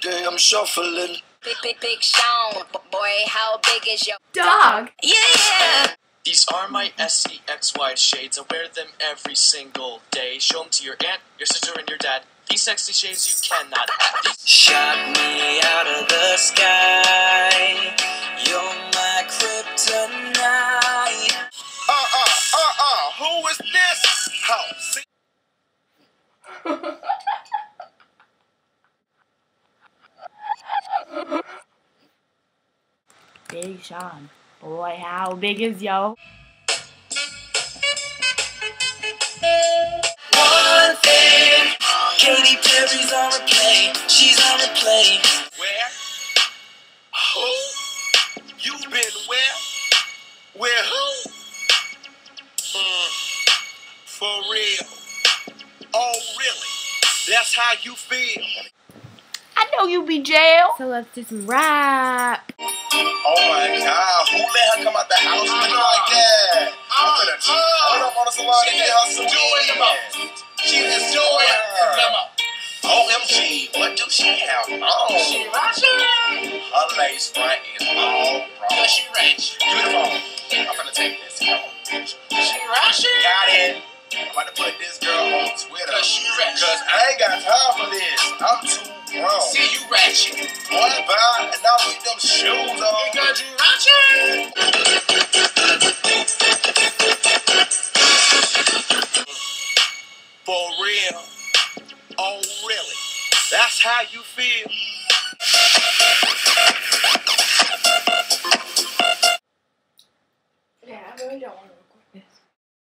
day I'm shuffling. Big Sean, boy, how big is your dog? Yeah. These are my SEXY shades. I wear them every single day. Show them to your aunt, your sister, and your dad. These sexy shades you cannot have. Shot me out of the sky. You're my kryptonite. Who is this house? Big Sean, boy, how big is yo? One thing, Katy Perry's on replay. She's on replay. Where? Who? You've been where? Where who? For real. Oh, really? That's how you feel? I know you be jail. So let's do some rap. Oh my God, who let her come out the house looking like that? I'm gonna hold up on the salon and get her some weed. She is doing her. OMG, what do she have on? She ratchet. Her lace front is all wrong. Yeah, she ratchet. Give me the phone. I'm gonna take this. Come on. She ratchet. Got it. I'm about to put this girl on Twitter. Cause she ratchet. Cause I ain't got time for this. I'm too wrong. See, you ratchet. Boy, bye, and now with them shoes on. Because you ratchet. For real. Oh, really? That's how you feel?